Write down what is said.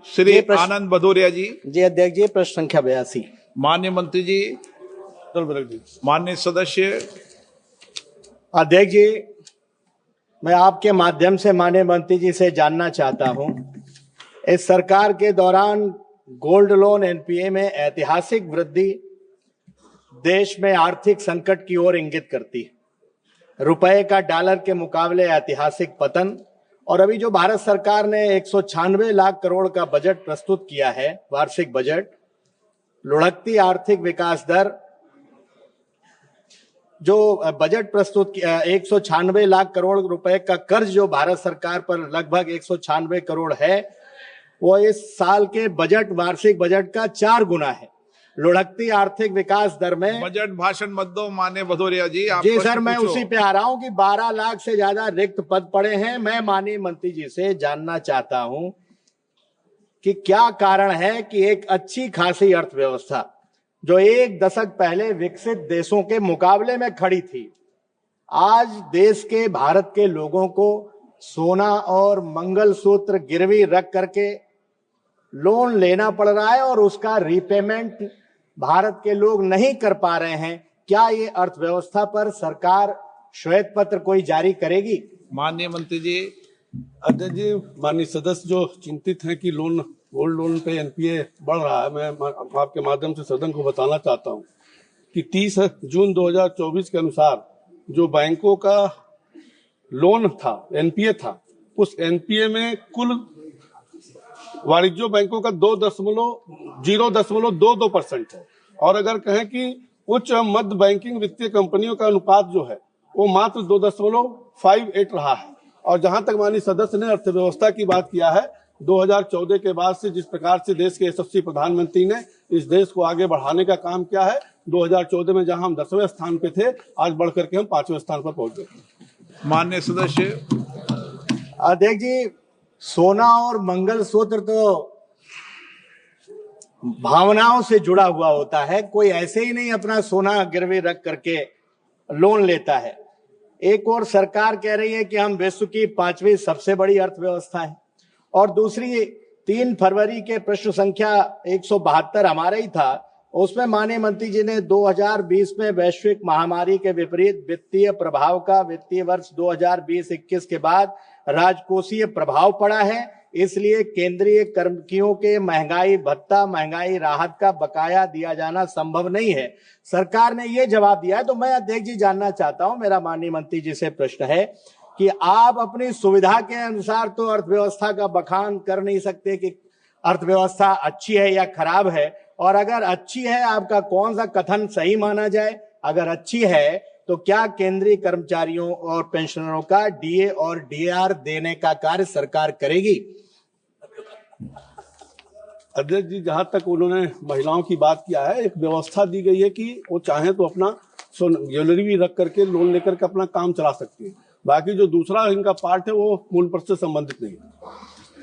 श्री आनंद भदौरिया जी। जी अध्यक्ष जी, प्रश्न संख्या 82। माननीय मंत्री जी, माननीय सदस्य। अध्यक्ष जी, मैं आपके माध्यम से माननीय मंत्री जी से जानना चाहता हूं, इस सरकार के दौरान गोल्ड लोन एनपीए में ऐतिहासिक वृद्धि देश में आर्थिक संकट की ओर इंगित करती है। रुपए का डॉलर के मुकाबले ऐतिहासिक पतन, और अभी जो भारत सरकार ने 196 लाख करोड़ का बजट प्रस्तुत किया है, वार्षिक बजट, लुढ़कती आर्थिक विकास दर, जो बजट प्रस्तुत किया 196 लाख करोड़ रुपए का कर्ज जो भारत सरकार पर लगभग 196 करोड़ है, वो इस साल के बजट, वार्षिक बजट का 4 गुना है। लुढ़कती आर्थिक विकास दर में बजट भाषण मत दो माननीय भदौरिया जी। आप जी सर, मैं उसी पे आ रहा हूं कि 12 लाख से ज्यादा रिक्त पद पड़े हैं। मैं माननीय मंत्री जी से जानना चाहता हूं कि क्या कारण है कि एक अच्छी खासी अर्थव्यवस्था जो एक दशक पहले विकसित देशों के मुकाबले में खड़ी थी, आज देश के, भारत के लोगों को सोना और मंगलसूत्र गिरवी रख करके लोन लेना पड़ रहा है और उसका रीपेमेंट भारत के लोग नहीं कर पा रहे हैं। क्या ये अर्थव्यवस्था पर सरकार श्वेत पत्र कोई जारी करेगी? माननीय मंत्री जी। अध्यक्ष जी, माननीय सदस्य जो चिंतित हैं कि गोल्ड लोन पे एनपीए बढ़ रहा है, मैं आपके माध्यम से सदन को बताना चाहता हूं कि 30 जून 2024 के अनुसार जो बैंकों का लोन था, एनपीए था, उस एनपीए में कुल वाणिज्य बैंकों का 0.22% है, और अगर कहें कि उच्च मध्य बैंकिंग वित्तीय कंपनियों का अनुपात जो है वो मात्र 2.58 रहा है। और जहां तक माननीय सदस्य ने अर्थव्यवस्था की बात किया है, 2014 के बाद से जिस प्रकार से देश के यशस्वी प्रधानमंत्री ने इस देश को आगे बढ़ाने का काम किया है, 2014 में जहां हम 10वें स्थान पे थे, आज बढ़कर के हम 5वें स्थान पर पहुंच गए। माननीय सदस्य। अध्यक्ष जी, सोना और मंगलसूत्र तो भावनाओं से जुड़ा हुआ होता है, कोई ऐसे ही नहीं अपना सोना गिरवी रख करके लोन लेता है। एक और सरकार कह रही है कि हम विश्व की 5वीं सबसे बड़ी अर्थव्यवस्था है, और दूसरी 3 फरवरी के प्रश्न संख्या 172 हमारा ही था, उसमें माननीय मंत्री जी ने 2020 में वैश्विक महामारी के विपरीत वित्तीय प्रभाव का वित्तीय वर्ष 2020-21 के बाद राजकोषीय प्रभाव पड़ा है, इसलिए केंद्रीय कर्मचारियों के महंगाई भत्ता, महंगाई राहत का बकाया दिया जाना संभव नहीं है। सरकार ने यह जवाब दिया है। तो मैं अध्यक्ष जी जानना चाहता हूं, मेरा माननीय मंत्री जी से प्रश्न है कि आप अपनी सुविधा के अनुसार तो अर्थव्यवस्था का बखान कर नहीं सकते कि अर्थव्यवस्था अच्छी है या खराब है, और अगर अच्छी है, आपका कौन सा कथन सही माना जाए? अगर अच्छी है तो क्या केंद्रीय कर्मचारियों और पेंशनरों का डीए और डीआर देने का कार्य सरकार करेगी? अध्यक्ष जी, जहां तक उन्होंने महिलाओं की बात किया है, एक व्यवस्था दी गई है कि वो चाहे तो अपना ज्वेलरी भी रख करके लोन लेकर के अपना काम चला सकती है। बाकी जो दूसरा इनका पार्ट है वो मूल पर से संबंधित नहीं है।